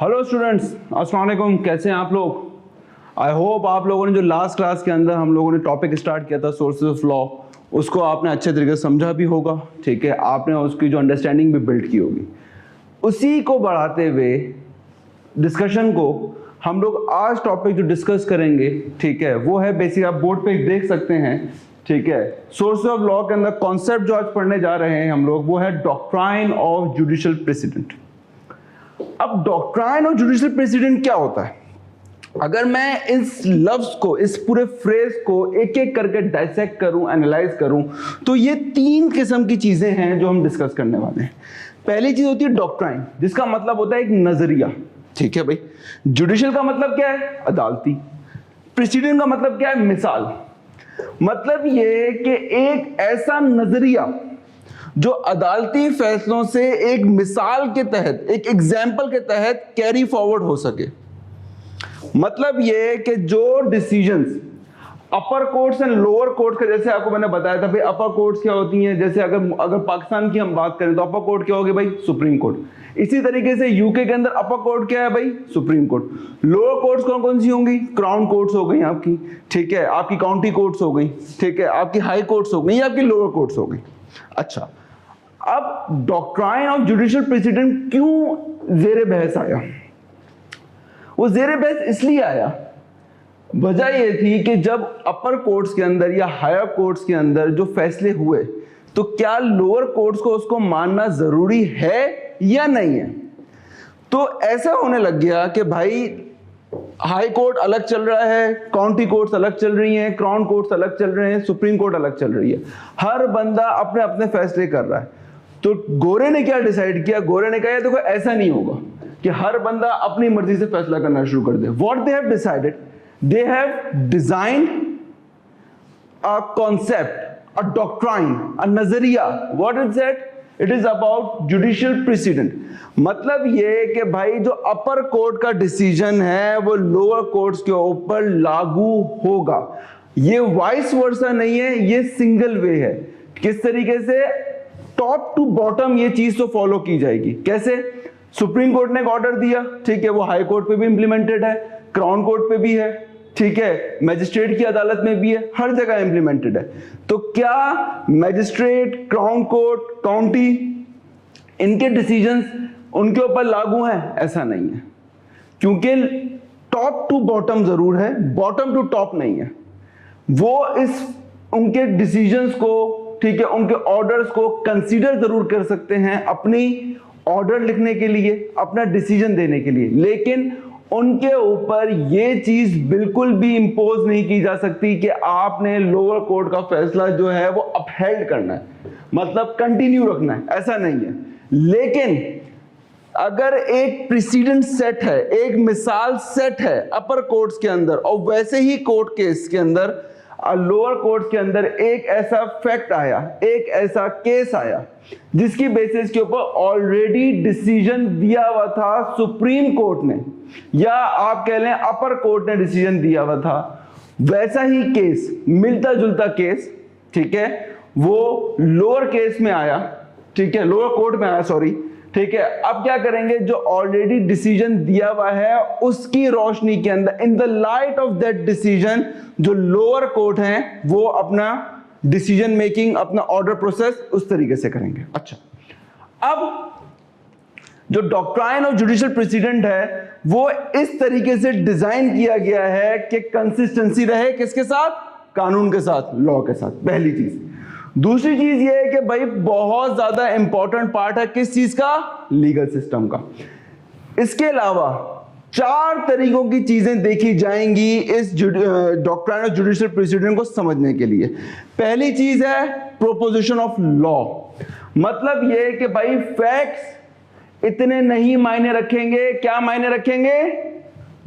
Hello students, अस्सलाम वालेकुम। कैसे हैं आप लोग? आई होप आप लोगों ने जो लास्ट क्लास के अंदर हम लोगों ने टॉपिक स्टार्ट किया था सोर्सेज ऑफ लॉ, उसको आपने अच्छे तरीके से समझा भी होगा। ठीक है, आपने उसकी जो अंडरस्टैंडिंग भी बिल्ड की होगी। उसी को बढ़ाते हुए डिस्कशन को हम लोग आज टॉपिक जो डिस्कस करेंगे, ठीक है, वो है बेसिक, आप बोर्ड पे देख सकते हैं। ठीक है, सोर्स ऑफ लॉ के अंदर कॉन्सेप्ट जो आज पढ़ने जा रहे हैं हम लोग, वो है डॉक्ट्राइन ऑफ जुडिशियल प्रेसिडेंट। अब डॉक्ट्राइन ऑफ जुडिशियल प्रेसिडेंट क्या होता है? अगर मैं इस लफ्ज को, इस पूरे फ्रेज को एक एक करके डाइसेक्ट करूं, एनालाइज करूं, तो ये तीन किस्म की चीजें हैं जो हम डिस्कस करने वाले हैं। पहली चीज होती है डॉक्ट्राइन, जिसका मतलब होता है एक नजरिया। ठीक है भाई, जुडिशियल का मतलब क्या है? अदालती। प्रेसिडेंट का मतलब क्या है? मिसाल। मतलब ये कि एक ऐसा नजरिया जो अदालती फैसलों से एक मिसाल के तहत, एक एग्जाम्पल के तहत कैरी फॉरवर्ड हो सके। मतलब ये कि जो decisions upper courts and lower court का, जैसे आपको मैंने बताया था भाई अपर कोर्ट्स क्या होती हैं, जैसे अगर पाकिस्तान की हम बात करें तो अपर कोर्ट क्या होगी भाई? Supreme court. इसी तरीके से यूके के अंदर अपर कोर्ट क्या है भाई? Supreme court. लोअर कोर्ट्स कौन कौन सी होंगी? क्राउन कोर्ट्स हो गई आपकी, ठीक है, आपकी काउंटी कोर्ट्स हो गई, ठीक है, आपकी हाई कोर्ट्स हो गई, आपकी लोअर कोर्ट्स हो गई। अच्छा, अब डॉक्ट्राइन ऑफ जुडिशियल प्रेसिडेंट क्यों जेरे बहस आया? वो जेरे बहस इसलिए आया, वजह ये थी कि जब अपर कोर्ट्स के अंदर या हायर कोर्ट्स के अंदर जो फैसले हुए, तो क्या लोअर कोर्ट्स को उसको मानना जरूरी है या नहीं है? तो ऐसा होने लग गया कि भाई हाई कोर्ट अलग चल रहा है, काउंटी कोर्ट्स अलग चल रही हैं, क्राउन कोर्ट्स अलग चल रहे हैं, सुप्रीम कोर्ट अलग चल रही है। हर बंदा अपने अपने फैसले कर रहा है। तो गोरे ने क्या डिसाइड किया? गोरे ने कहा देखो ऐसा नहीं होगा कि हर बंदा अपनी मर्जी से फैसला करना शुरू कर दे। What they have decided, they have designed a concept, a doctrine, a नजरिया। What is that? It is about judicial precedent. मतलब ये कि भाई जो अपर कोर्ट का डिसीजन है वो लोअर कोर्ट्स के ऊपर लागू होगा। ये वाइस वर्सा नहीं है, ये सिंगल वे है। किस तरीके से? टॉप टू बॉटम ये चीज तो फॉलो की जाएगी। कैसे? सुप्रीम कोर्ट ने एक ऑर्डर दिया, ठीक है, वो हाई कोर्ट पे भी इंप्लीमेंटेड है, क्राउन कोर्ट पे भी है, ठीक है, मजिस्ट्रेट की अदालत में भी है, हर जगह इंप्लीमेंटेड है। तो क्या मजिस्ट्रेट, क्राउन कोर्ट, काउंटी, इनके डिसीजंस उनके ऊपर लागू हैं? ऐसा नहीं है, क्योंकि टॉप टू बॉटम जरूर है, बॉटम टू टॉप नहीं है। वो इस उनके डिसीजंस को, ठीक है, उनके ऑर्डर्स को कंसीडर जरूर कर सकते हैं अपनी ऑर्डर लिखने के लिए, अपना डिसीजन देने के लिए, लेकिन उनके ऊपर ये चीज बिल्कुल भी इंपोज नहीं की जा सकती कि आपने लोअर कोर्ट का फैसला जो है वो अपहेल्ड करना है, मतलब कंटिन्यू रखना है, ऐसा नहीं है। लेकिन अगर एक प्रेसिडेंट सेट है, एक मिसाल सेट है अपर कोर्ट्स के अंदर, और वैसे ही कोर्ट केस के अंदर, लोअर कोर्ट के अंदर एक ऐसा फैक्ट आया, एक ऐसा केस आया जिसकी बेसिस के ऊपर ऑलरेडी डिसीजन दिया हुआ था सुप्रीम कोर्ट ने, या आप कह लें अपर कोर्ट ने डिसीजन दिया हुआ था, वैसा ही केस, मिलता जुलता केस, ठीक है, वो लोअर केस में आया, ठीक है, लोअर कोर्ट में आया, सॉरी, ठीक है। अब क्या करेंगे? जो ऑलरेडी डिसीजन दिया हुआ है उसकी रोशनी के अंदर, in the light of that decision, जो लोअर कोर्ट है वो अपना डिसीजन मेकिंग, अपना ऑर्डर प्रोसेस उस तरीके से करेंगे। अच्छा, अब जो डॉक्ट्राइन ऑफ जुडिशियल प्रेसिडेंट है वो इस तरीके से डिजाइन किया गया है कि कंसिस्टेंसी रहे किसके साथ? कानून के साथ, लॉ के साथ। पहली चीज। दूसरी चीज ये है कि भाई बहुत ज्यादा इंपॉर्टेंट पार्ट है किस चीज का? लीगल सिस्टम का। इसके अलावा 4 तरीकों की चीजें देखी जाएंगी इस डॉक्ट्राइन ऑफ जुडिशियल प्रेसिडेंट को समझने के लिए। पहली चीज है प्रोपोजिशन ऑफ लॉ। मतलब ये कि भाई फैक्ट्स इतने नहीं मायने रखेंगे। क्या मायने रखेंगे?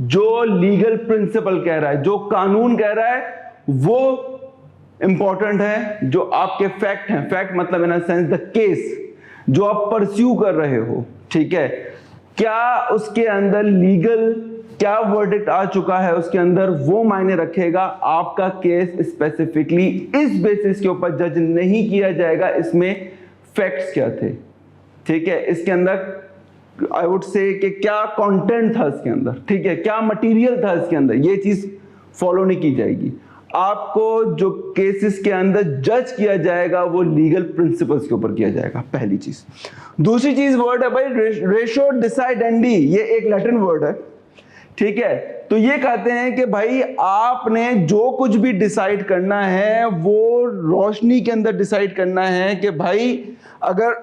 जो लीगल प्रिंसिपल कह रहा है, जो कानून कह रहा है, वो इंपॉर्टेंट है। जो आपके फैक्ट हैं, फैक्ट मतलब इन सेंस द केस जो आप परस्यू कर रहे हो, ठीक है, क्या उसके अंदर लीगल क्या वर्डिक्ट आ चुका है उसके अंदर, वो मायने रखेगा। आपका केस स्पेसिफिकली इस बेसिस के ऊपर जज नहीं किया जाएगा इसमें फैक्ट्स क्या थे, ठीक है, इसके अंदर आई वुड से कि क्या कंटेंट था इसके अंदर, ठीक है, क्या मटेरियल था इसके अंदर, ये चीज फॉलो नहीं की जाएगी। आपको जो केसेस के अंदर जज किया जाएगा वो लीगल प्रिंसिपल्स के ऊपर किया जाएगा, पहली चीज। दूसरी चीज वर्ड है भाई रेशो डिसाइडेंडी, ये एक लैटिन वर्ड है, ठीक है। तो ये कहते हैं कि भाई आपने जो कुछ भी डिसाइड करना है वो रोशनी के अंदर डिसाइड करना है कि भाई अगर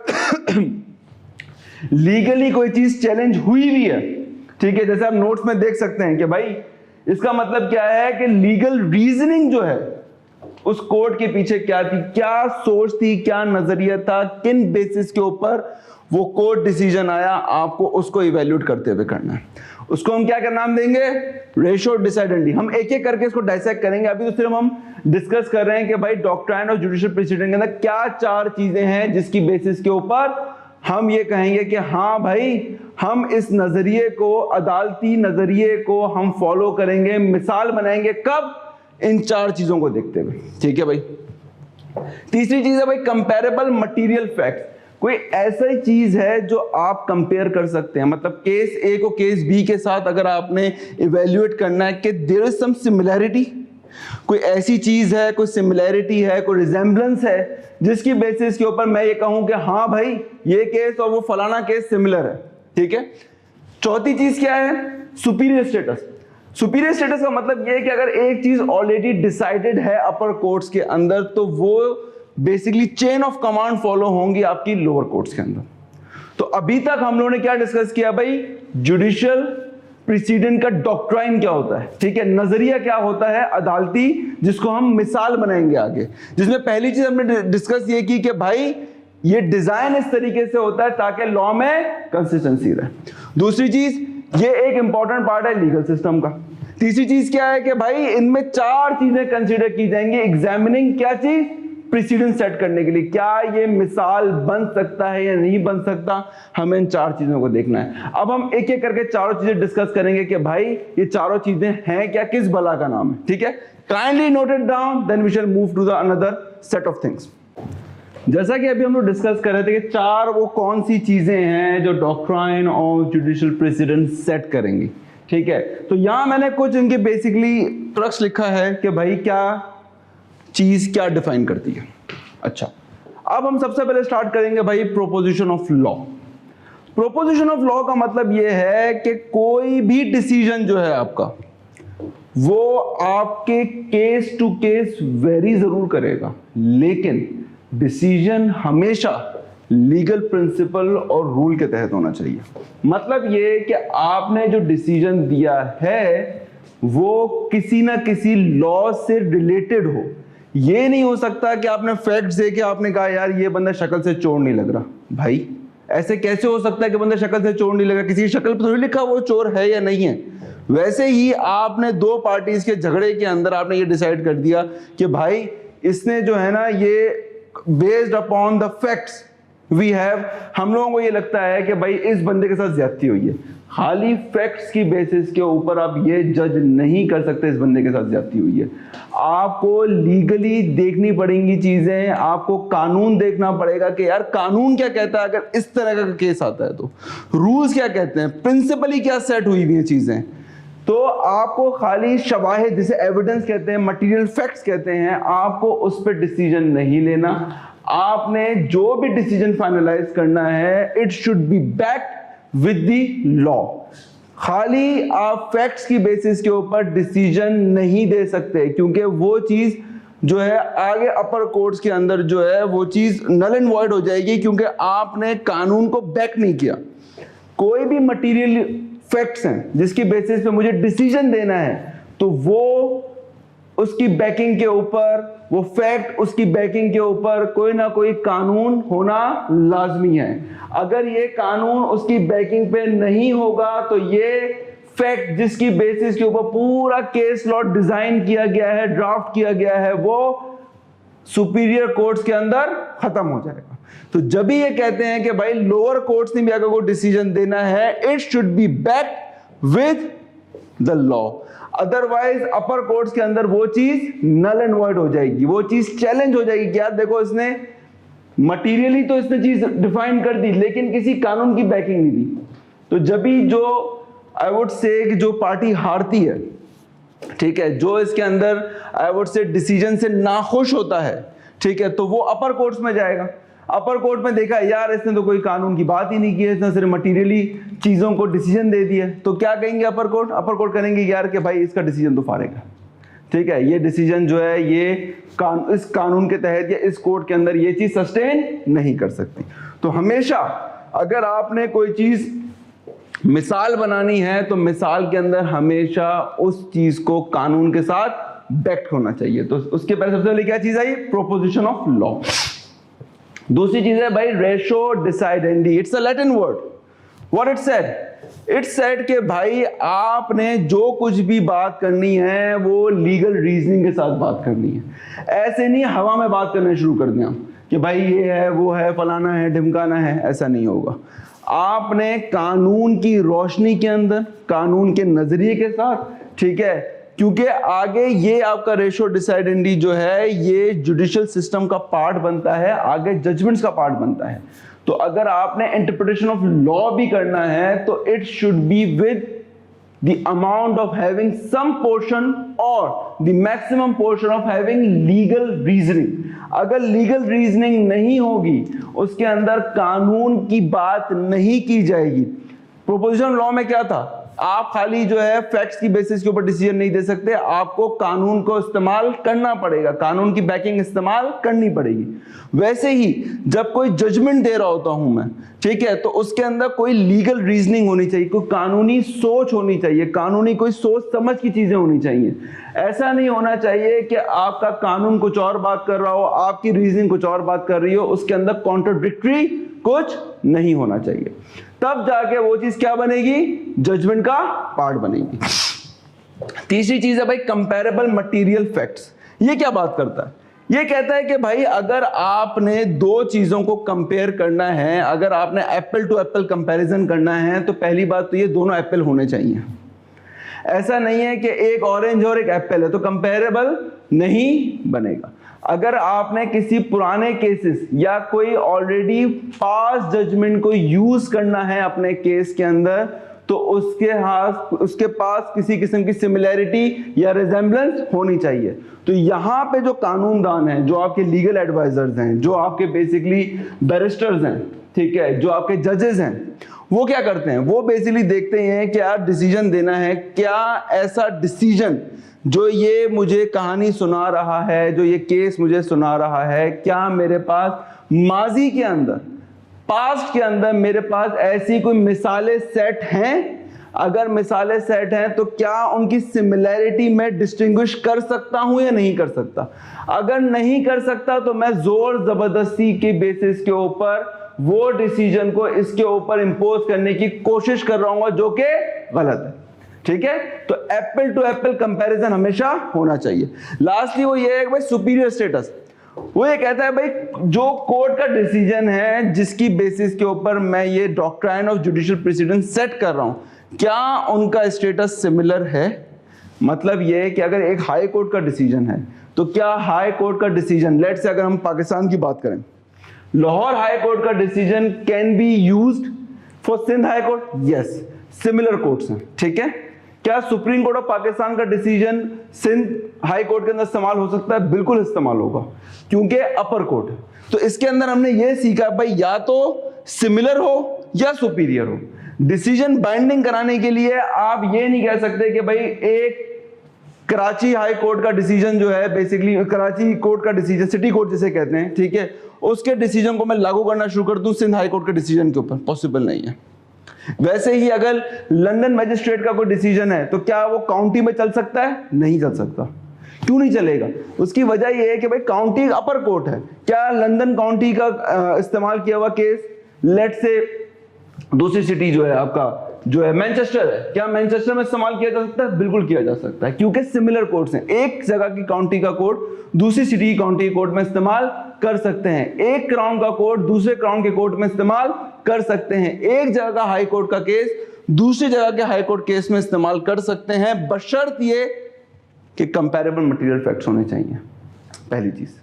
लीगली कोई चीज चैलेंज हुई भी है, ठीक है, जैसे आप नोट्स में देख सकते हैं कि भाई इसका मतलब क्या है कि लीगल रीजनिंग जो है उस कोर्ट के पीछे क्या थी, क्या सोच थी, क्या नजरिया था, किन बेसिस के ऊपर वो कोर्ट डिसीजन आया, आपको उसको इवैल्यूएट करते हुए करना है। उसको हम क्या नाम देंगे, रेशो डिसाइडेंडी। हम एक एक करके इसको डाइसेक्ट करेंगे। अभी तो सिर्फ हम डिस्कस कर रहे हैं कि भाई डॉक्ट्राइन और जुडिशियल प्रेसिडेंट के अंदर क्या चार चीजें हैं जिसकी बेसिस के ऊपर हम ये कहेंगे कि हाँ भाई हम इस नजरिए को, अदालती नजरिए को हम फॉलो करेंगे, मिसाल बनाएंगे। कब? इन चार चीजों को देखते हुए, ठीक है भाई। तीसरी चीज है भाई कंपेरेबल मटेरियल फैक्ट। कोई ऐसा चीज है जो आप कंपेयर कर सकते हैं, मतलब केस ए को केस बी के साथ अगर आपने इवेल्युएट करना है कि देयर इज सम सिमिलैरिटी, कोई ऐसी चीज है, कोई सिमिलैरिटी है, कोई रिजेम्बलेंस है जिसकी बेसिस के ऊपर मैं ये कहूं कि हाँ भाई ये केस और वो फलाना केस सिमिलर है, ठीक है। चौथी चीज क्या है, सुपीरियर स्टेटस। सुपीरियर स्टेटस का मतलब ये है कि अगर एक चीज ऑलरेडी डिसाइडेड है अपर कोर्ट्स के अंदर तो वो basically chain of command follow होंगी आपकी लोअर कोर्ट्स के अंदर। तो अभी तक हम लोगों ने क्या डिस्कस किया भाई, जुडिशियल प्रेसिडेंट का डॉक्ट्राइन क्या होता है, ठीक है, नजरिया क्या होता है अदालती, जिसको हम मिसाल बनाएंगे आगे। जिसमें पहली चीज हमने डिस्कस ये की कि भाई ये डिजाइन इस तरीके से होता है ताकि लॉ में कंसिस्टेंसी रहे। दूसरी चीज, ये एक इंपॉर्टेंट पार्ट है लीगल सिस्टम का। तीसरी चीज क्या है कि भाई इनमें चार चीजें कंसीडर की जाएंगी एग्जामिनिंग क्या चीज, प्रेसिडेंट सेट करने के लिए, क्या ये मिसाल बन सकता है या नहीं बन सकता, हमें इन चार चीजों को देखना है। अब हम एक एक करके चारों चीजें डिस्कस करेंगे कि भाई ये चारों चीजें हैं क्या, किस बला का नाम है, ठीक है। Kindly note it down, then we shall move to the another set of things. जैसा कि अभी हम लोग डिस्कस कर रहे थे कि चार वो कौन सी चीजें हैं जो डॉक्ट्राइन और जुडिशियल प्रेसिडेंट सेट करेंगे, ठीक है। तो यहां मैंने कुछ इनके बेसिकली ट्रक्स लिखा है कि भाई क्या चीज क्या डिफाइन करती है। अच्छा, अब हम सबसे पहले स्टार्ट करेंगे भाई proposition of law. Proposition of law का मतलब यह है कि कोई भी डिसीजन जो है आपका वो आपके केस टू केस वेरी जरूर करेगा, लेकिन डिसीजन हमेशा लीगल प्रिंसिपल और रूल के तहत होना चाहिए। मतलब ये कि आपने जो डिसीजन दिया है वो किसी ना किसी लॉ से रिलेटेड हो। ये नहीं हो सकता कि आपने फैक्ट्स दे के आपने कहा यार ये बंदा शक्ल से चोर नहीं लग रहा। भाई ऐसे कैसे हो सकता है कि बंदा शक्ल से चोर नहीं लग रहा, किसी की शक्ल पर थोड़ी लिखा वो चोर है या नहीं है। वैसे ही आपने दो पार्टीज के झगड़े के अंदर आपने ये डिसाइड कर दिया कि भाई इसने जो है ना ये based upon the facts we have, हम लोगों को ये लगता है कि भाई इस बंदे के साथ ज्यादती हुई है। खाली फैक्ट्स की बेसिस के ऊपर आप ये जज नहीं कर सकते इस बंदे के साथ ज्यादती हुई है। आपको लीगली देखनी पड़ेंगी चीजें, आपको कानून देखना पड़ेगा कि यार कानून क्या कहता है अगर इस तरह का केस आता है, तो रूल्स क्या कहते हैं, प्रिंसिपली क्या सेट हुई हुई है चीजें। तो आपको खाली शवाहिद, जिसे एविडेंस कहते हैं, मटेरियल फैक्ट्स कहते हैं, आपको उस पर डिसीजन नहीं लेना। आपने जो भी डिसीजन फाइनलाइज करना है it should be backed with the law. खाली आप फैक्ट्स की बेसिस के ऊपर डिसीजन नहीं दे सकते, क्योंकि वो चीज जो है आगे अपर कोर्ट्स के अंदर जो है वो चीज नल एंड वॉइड हो जाएगी, क्योंकि आपने कानून को बैक नहीं किया। कोई भी मटेरियल फैक्ट्स हैं जिसकी बेसिस पे मुझे डिसीजन देना है, तो वो उसकी बैकिंग के ऊपर, वो फैक्ट उसकी बैकिंग के ऊपर कोई ना कोई कानून होना लाजमी है। अगर ये कानून उसकी बैकिंग पे नहीं होगा तो ये फैक्ट जिसकी बेसिस के ऊपर पूरा केस लॉ डिजाइन किया गया है, ड्राफ्ट किया गया है, वो सुपीरियर कोर्ट्स के अंदर खत्म हो जाएगा। तो जब भी ये कहते हैं कि भाई लोअर कोर्ट्स ने भी अगर कोई डिसीजन देना है it should be backed with the law, otherwise upper courts के अंदर वो चीज नल एंड वॉइड हो जाएगी, वो चीज चैलेंज हो जाएगी कि यार देखो इसने मटीरियली तो इसने चीज डिफाइन कर दी लेकिन किसी कानून की बैकिंग नहीं दी। तो जब भी जो आई वुड से कि जो पार्टी हारती है, ठीक है, जो इसके अंदर आई वुड से डिसीजन से नाखुश होता है, ठीक है, तो वो अपर कोर्ट्स में जाएगा। अपर कोर्ट में देखा यार इसने तो कोई कानून की बात ही नहीं की है, इसने सिर्फ मटीरियली चीजों को डिसीजन दे दिया, तो क्या कहेंगे अपर कोर्ट? अपर कोर्ट करेंगे यार कि भाई इसका डिसीजन तो फारेग है, ठीक है, ये डिसीजन जो है ये इस कानून के तहत या इस कोर्ट के अंदर ये चीज सस्टेन नहीं कर सकती। तो हमेशा अगर आपने कोई चीज मिसाल बनानी है तो मिसाल के अंदर हमेशा उस चीज को कानून के साथ बैक्ड होना चाहिए। तो उसके पहले सबसे पहले क्या चीज आई? Proposition of law. दूसरी चीज है भाई ratio decidendi. It's a Latin word. What it said? It said कि भाई आपने जो कुछ भी बात करनी है वो लीगल रीजनिंग के साथ बात करनी है। ऐसे नहीं हवा में बात करना शुरू कर दें कि भाई ये है वो है फलाना है ढिमकाना है, ऐसा नहीं होगा। आपने कानून की रोशनी के अंदर, कानून के नजरिए के साथ, ठीक है, क्योंकि आगे ये आपका रेशो डिसाइडेंडी जो है ये जुडिशियल सिस्टम का पार्ट बनता है, आगे जजमेंट्स का पार्ट बनता है। तो अगर आपने इंटरप्रिटेशन ऑफ लॉ भी करना है तो it should be with the amount of having some portion or the maximum portion of having legal reasoning। अगर लीगल रीजनिंग नहीं होगी उसके अंदर कानून की बात नहीं की जाएगी। प्रोपोजिशन लॉ में क्या था? आप खाली जो है फैक्ट्स की बेसिस के ऊपर डिसीजन नहीं दे सकते, आपको कानून को इस्तेमाल करना पड़ेगा, कानून की बैकिंग इस्तेमाल करनी पड़ेगी। वैसे ही जब कोई जजमेंट दे रहा होता हूं मैं, ठीक है, तो उसके अंदर कोई लीगल रीजनिंग होनी चाहिए, कोई कानूनी सोच होनी चाहिए, कानूनी कोई सोच समझ की चीजें होनी चाहिए। ऐसा नहीं होना चाहिए कि आपका कानून कुछ और बात कर रहा हो, आपकी रीजनिंग कुछ और बात कर रही हो, उसके अंदर कॉन्ट्राडिक्टरी कुछ नहीं होना चाहिए। तब जाके वो चीज क्या बनेगी? जजमेंट का पार्ट बनेगी। तीसरी चीज है भाई कंपैरेबल मटेरियल फैक्ट्स। ये क्या बात करता है? ये कहता है कि भाई अगर आपने दो चीजों को कंपेयर करना है, अगर आपने एप्पल टू एप्पल कंपैरिजन करना है, तो पहली बात तो ये दोनों एप्पल होने चाहिए। ऐसा नहीं है कि एक ऑरेंज और एक एप्पल है तो कंपैरेबल नहीं बनेगा। अगर आपने किसी पुराने केसेस या कोई ऑलरेडी पास जजमेंट को यूज करना है अपने केस के अंदर, तो उसके पास किसी किस्म की सिमिलैरिटी या रिजेम्बलेंस होनी चाहिए। तो यहां पे जो कानूनदान हैं, जो आपके लीगल एडवाइजर्स हैं, जो आपके बेसिकली बैरिस्टर्स हैं, ठीक है, जो आपके जजेस हैं, वो क्या करते हैं? वो बेसिकली देखते हैं कि यार डिसीजन देना है, क्या ऐसा डिसीजन जो ये मुझे कहानी सुना रहा है, जो ये केस मुझे सुना रहा है, क्या मेरे पास माजी के अंदर, पास्ट के अंदर मेरे पास ऐसी कोई मिसालें सेट हैं? अगर मिसालें सेट हैं तो क्या उनकी सिमिलैरिटी मैं डिस्टिंग्विश कर सकता हूं या नहीं कर सकता? अगर नहीं कर सकता तो मैं जोर जबरदस्ती के बेसिस के ऊपर वो डिसीजन को इसके ऊपर इंपोज करने की कोशिश कर रहा हूं जो कि गलत है। ठीक है, तो एप्पल टू एप्पल कंपैरिजन हमेशा होना चाहिए। लास्टली वो ये है कि भाई सुपीरियर स्टेटस। वो ये कहता है भाई जो कोर्ट का डिसीजन है जिसकी बेसिस के ऊपर मैं ये doctrine of judicial precedence set कर रहा हूं, क्या उनका स्टेटस सिमिलर है? मतलब ये है कि अगर एक हाई कोर्ट का डिसीजन है तो क्या हाई कोर्ट का डिसीजन, लेट्स से अगर हम पाकिस्तान की बात करें, लाहौर हाई कोर्ट का decision can be used for Sindh high court? Yes, similar courts हैं। ठीक है, क्या सुप्रीम कोर्ट ऑफ पाकिस्तान का डिसीजन सिंध हाई कोर्ट के अंदर इस्तेमाल हो सकता है? बिल्कुल इस्तेमाल होगा, क्योंकि अपर कोर्ट है। तो इसके अंदर हमने ये सीखा भाई या तो सिमिलर हो या सुपीरियर हो। डिसीजन बाइंडिंग कराने के लिए आप ये नहीं कह सकते कि भाई एक कराची हाई कोर्ट का डिसीजन जो है, बेसिकली कराची कोर्ट का डिसीजन, सिटी कोर्ट जिसे कहते हैं, ठीक है, उसके डिसीजन को मैं लागू करना शुरू कर दूं सिंध हाई कोर्ट के डिसीजन के ऊपर, पॉसिबल नहीं है। वैसे ही अगर लंदन मजिस्ट्रेट का कोई डिसीजन है तो क्या वो काउंटी में चल सकता है? नहीं चल सकता। क्यों नहीं चलेगा? उसकी वजह यह है कि भाई काउंटी अपर कोर्ट है। क्या लंदन काउंटी का इस्तेमाल किया हुआ केस, लेट से दूसरी सिटी जो है आपका जो है मैनचेस्टर है, क्या मैनचेस्टर में इस्तेमाल किया जा सकता है? बिल्कुल किया जा सकता है, क्योंकि सिमिलर कोर्ट्स हैं। एक जगह की काउंटी का कोर्ट दूसरी सिटी की काउंटी के कोर्ट में इस्तेमाल कर सकते हैं, एक क्राउन का कोर्ट दूसरे क्राउन के कोर्ट में इस्तेमाल कर सकते हैं, एक जगह का हाई कोर्ट का केस दूसरी जगह के हाई कोर्ट केस में इस्तेमाल कर सकते हैं, बशर्त ये कि कंपैरेबल मटेरियल फैक्ट्स होने चाहिए, पहली चीज।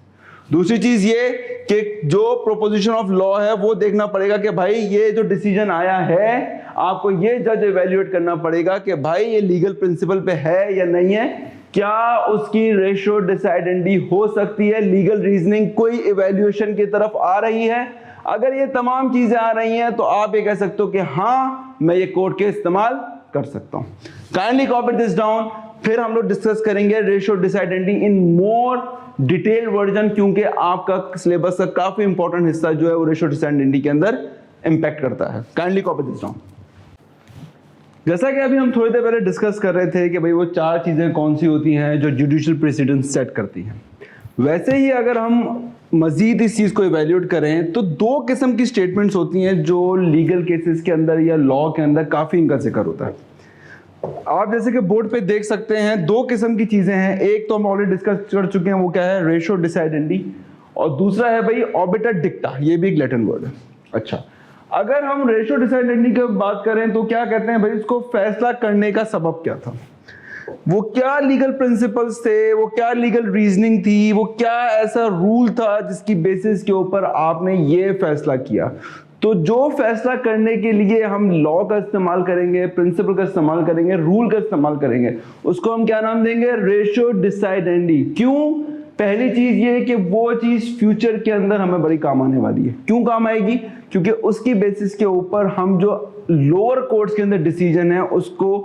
दूसरी चीज ये कि जो प्रोपोजिशन ऑफ लॉ है वो देखना पड़ेगा कि भाई ये जो डिसीजन आया है, आपको ये जज एवेल्युएट करना पड़ेगा कि भाई ये लीगल प्रिंसिपल पे है या नहीं है, क्या उसकी रेशियो डिसाइडेंडी हो सकती है, लीगल रीजनिंग कोई इवेल्युएशन की तरफ आ रही है। अगर ये तमाम चीजें आ रही हैं तो आप ये कह सकते हो कि हाँ मैं ये कोड के इस्तेमाल कर सकता हूं। काइंडली कॉपी दिस डाउन, फिर हम लोग डिस्कस करेंगे रेशियो डिसाइडेंडी इन मोर डिटेल वर्जन, क्योंकि आपका सिलेबस का काफी इंपॉर्टेंट हिस्सा जो है वो रेशियो डिसाइडेंडी के अंदर इंपैक्ट करता है। Kindly copy this down. जैसा कि अभी हम थोड़ी देर पहले डिस्कस कर रहे थे कि भाई वो 4 चीजें कौन सी होती हैं जो जुडिशियल प्रेसिडेंस सेट करती हैं, वैसे ही अगर हम मजीद इस चीज को इवेल्युएट करें तो 2 किस्म की स्टेटमेंट्स होती हैं जो लीगल केसेस के अंदर या लॉ के अंदर काफी इनका जिक्र होता है। आप जैसे कि बोर्ड पे देख सकते हैं 2 किस्म की चीजें हैं। एक तो हम ऑलरेडी डिस्कस कर चुके हैं, वो क्या है, रेशियो डिसाइडेंडी, और दूसरा है भाई ऑबिटर डिक्टा, ये भी एक लैटिन वर्ड है। अच्छा, अगर हम रेशियो डिसाइडेंडी की बात करें तो क्या कहते हैं भाई, इसको फैसला करने का सबब क्या था, वो क्या लीगल प्रिंसिपल्स थे, वो क्या लीगल रीजनिंग थी, वो क्या ऐसा रूल था जिसकी बेसिस के ऊपर आपने ये फैसला किया। तो जो फैसला करने के लिए हम लॉ का इस्तेमाल करेंगे, प्रिंसिपल का इस्तेमाल करेंगे, रूल का इस्तेमाल करेंगे, उसको हम क्या नाम देंगे, रेशियो डिसाइडेंडी। क्यों? पहली चीज ये कि वो चीज फ्यूचर के अंदर हमें बड़ी काम आने वाली है। क्यों काम आएगी? क्योंकि उसकी बेसिस के ऊपर हम जो लोअर कोर्ट्स के अंदर डिसीजन है उसको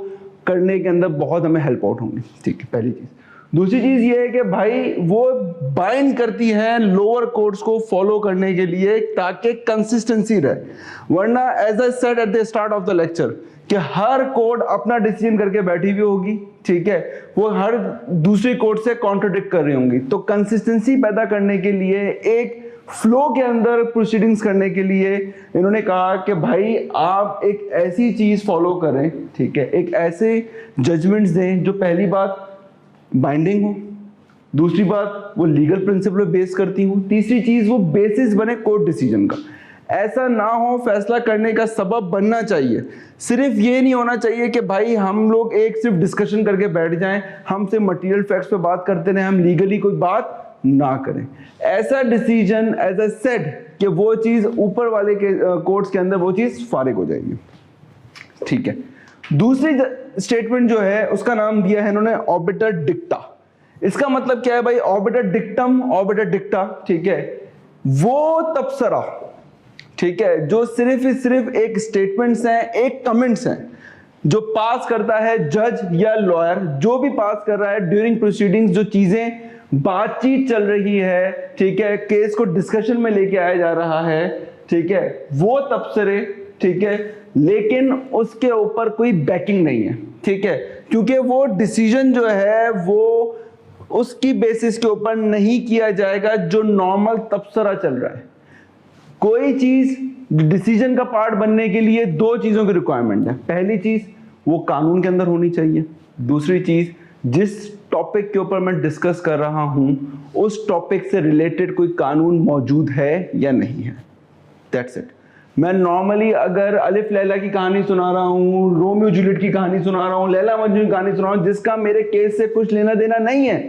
करने के अंदर बहुत हमें हेल्प आउट होंगी। ठीक है, पहली चीज। दूसरी चीज ये है कि भाई वो बाइंड करती है लोअर कोर्ट्स को फॉलो करने के लिए ताकि कंसिस्टेंसी रहे। वरना as I said at the start of the lecture कि हर कोर्ट अपना डिसीजन करके बैठी हुई होगी, ठीक है, वो हर दूसरी कोर्ट से कॉन्ट्रडिक्ट कर रही होंगी। तो कंसिस्टेंसी पैदा करने के लिए, एक फ्लो के अंदर प्रोसीडिंग्स करने के लिए इन्होंने कहा कि भाई आप एक ऐसी चीज फॉलो करें, ठीक है, एक ऐसे जजमेंट्स दें जो पहली बात बाइंडिंग हो, दूसरी बात वो लीगल प्रिंसिपल बेस करती हो, तीसरी चीज वो बेसिस बने कोर्ट डिसीजन का। ऐसा ना हो, फैसला करने का सबब बनना चाहिए। सिर्फ ये नहीं होना चाहिए कि भाई हम लोग एक सिर्फ डिस्कशन करके बैठ जाएं, हमसे मटेरियल फैक्ट्स पे बात करते रहे, हम लीगली कोई बात ना करें। ऐसा डिसीजन एज अ सेड कि वो चीज ऊपर वाले के कोर्ट्स के अंदर वो चीज फारिग हो जाएगी। ठीक है, दूसरी स्टेटमेंट जो है उसका नाम दिया है इन्होंने ऑबिटर डिक्टा। इसका मतलब क्या है भाई, ऑबिटर डिक्टम, ऑबिटर डिक्टा, ठीक है, वो तबसरा, ठीक है, जो सिर्फ एक स्टेटमेंट्स हैं, एक कमेंट्स हैं जो पास करता है जज या लॉयर, जो भी पास कर रहा है ड्यूरिंग प्रोसीडिंग्स, जो चीजें बातचीत चल रही है, ठीक है, केस को डिस्कशन में लेके आया जा रहा है, ठीक है, वो तबसरे, ठीक है, लेकिन उसके ऊपर कोई बैकिंग नहीं है, ठीक है, क्योंकि वो डिसीजन जो है वो उसकी बेसिस के ऊपर नहीं किया जाएगा जो नॉर्मल तबसरा चल रहा है। कोई चीज डिसीजन का पार्ट बनने के लिए 2 चीजों की रिक्वायरमेंट है। पहली चीज वो कानून के अंदर होनी चाहिए, दूसरी चीज जिस टॉपिक के ऊपर मैं डिस्कस कर रहा हूं उस टॉपिक से रिलेटेड कोई कानून मौजूद है या नहीं है। That's it. मैं नॉर्मली अगर अलिफ लैला की कहानी सुना रहा हूं, रोमियो जूलियट की कहानी सुना रहा हूं, लैला मजनू की कहानी सुना रहा हूं, जिसका मेरे केस से कुछ लेना देना नहीं है,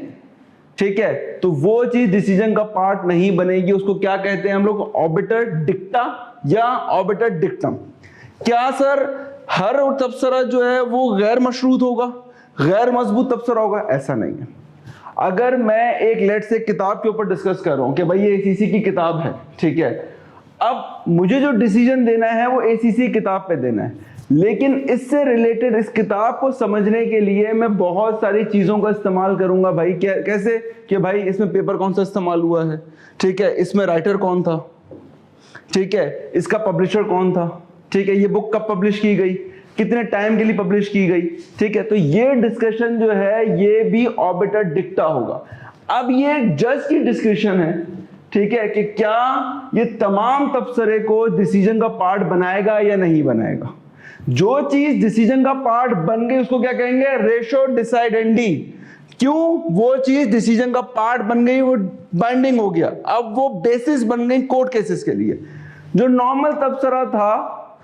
ठीक है, तो वो चीज डिसीजन का पार्ट नहीं बनेगी। उसको क्या कहते हैं हम लोग, ऑबिटर डिक्टा या ऑबिटर डिक्टम। क्या सर हर तबसरा जो है वो गैर मशरूत होगा, गैर मजबूत तबसरा होगा? ऐसा नहीं है। अगर मैं एक लेट से किताब के ऊपर डिस्कस कर रहा हूं कि भाई ये एसीसी की किताब है, ठीक है, अब मुझे जो डिसीजन देना है वो एसीसी किताब पे देना है, लेकिन इससे रिलेटेड इस किताब को समझने के लिए मैं बहुत सारी चीजों का इस्तेमाल करूंगा। भाई कैसे कि भाई इसमें पेपर कौन सा इस्तेमाल हुआ है, ठीक है, इसमें राइटर कौन था, ठीक है, इसका पब्लिशर कौन था, ठीक है, ये बुक कब पब्लिश की गई, कितने टाइम के लिए पब्लिश की गई, ठीक है, तो ये डिस्कशन जो है ये भी ऑबिटर डिक्टा होगा। अब ये जज की डिस्कशन है, ठीक है, कि क्या ये तमाम तबसरे को डिसीजन का पार्ट बनाएगा या नहीं बनाएगा। जो चीज डिसीजन का पार्ट बन गई उसको क्या कहेंगे, रेशियो डिसाइडेंडी। क्यों? वो चीज डिसीजन का पार्ट बन गई, वो बाइंडिंग हो गया, अब वो बेसिस बन गई कोर्ट केसेस के लिए। जो नॉर्मल तबसरा था,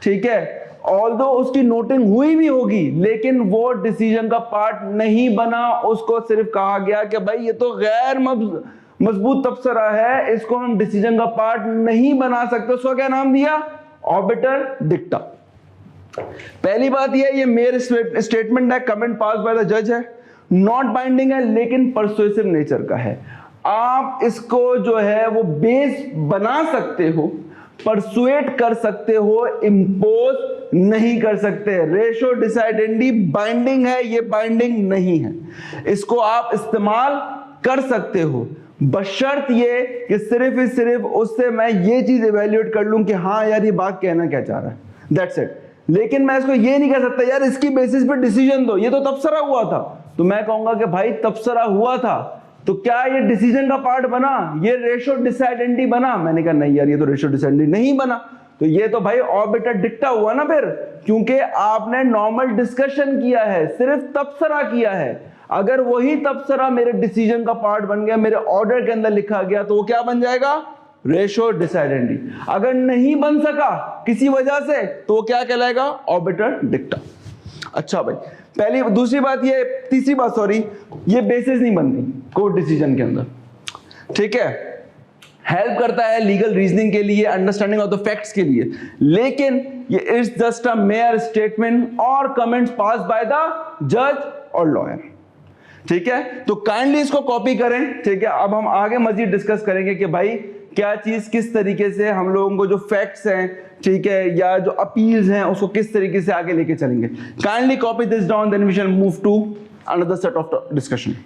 ठीक है, ऑल्दो उसकी नोटिंग हुई भी होगी लेकिन वो डिसीजन का पार्ट नहीं बना, उसको सिर्फ कहा गया कि भाई ये तो गैर मजबूत तबसरा है, इसको हम डिसीजन का पार्ट नहीं बना सकते। उसका क्या नाम दिया? ऑर्बिटर डिक्टा। पहली बात ये मेयर स्टेटमेंट है, कमेंट पास बाय द जज है, नॉट बाइंडिंग है, लेकिन परसुएसिव नेचर का है। आप इसको जो है वो बेस बना सकते हो, परसुएट कर सकते हो, इंपोज नहीं कर सकते। रेशो डिसाइडेंडी बाइंडिंग है, ये बाइंडिंग नहीं है। इसको आप इस्तेमाल कर सकते हो, बशर्त ये कि सिर्फ उससे मैं ये चीज इवेल्युएट कर लूं कि हाँ यार ये बात कहना क्या चाह रहा है, दैट्स इट। लेकिन मैं इसको ये नहीं कह सकता यार इसकी बेसिस पे डिसीजन दो, ये तो तबसरा हुआ था। तो मैं कहूंगा कि भाई तबसरा हुआ था तो क्या ये डिसीजन का पार्ट बना, ये रेशो डिसाइडेंडी बना? मैंने कहा नहीं यार ये तो रेशो डिसाइडेंडी नहीं बना, तो ये तो भाई ऑर्बिटर डिक्टा हुआ ना फिर, क्योंकि आपने नॉर्मल डिस्कशन किया है, सिर्फ तबसरा किया है। अगर वही तबसरा मेरे डिसीजन का पार्ट बन गया, मेरे ऑर्डर के अंदर लिखा गया, तो वो क्या बन जाएगा? रेशो डिसाइडेंडी। अगर नहीं बन सका किसी वजह से तो वो क्या कहलाएगा? ऑर्बिटर डिक्टा। अच्छा भाई, पहली दूसरी बात ये, तीसरी बात सॉरी, ये बेसिस नहीं बनती कोर्ट डिसीजन के अंदर, ठीक है? हेल्प करता है लीगल रीजनिंग के लिए, अंडरस्टैंडिंग ऑफ द फैक्ट्स के लिए, लेकिन ये it's just a mayor statement और कमेंट्स पास बाय द जज और लॉयर, ठीक है? तो काइंडली इसको कॉपी करें, ठीक है? अब हम आगे मजीद डिस्कस करेंगे कि भाई क्या चीज किस तरीके से हम लोगों को जो फैक्ट्स हैं, ठीक है, या जो अपील्स हैं उसको किस तरीके से आगे लेके चलेंगे। Kindly copy this down, then we shall move to another set of discussion.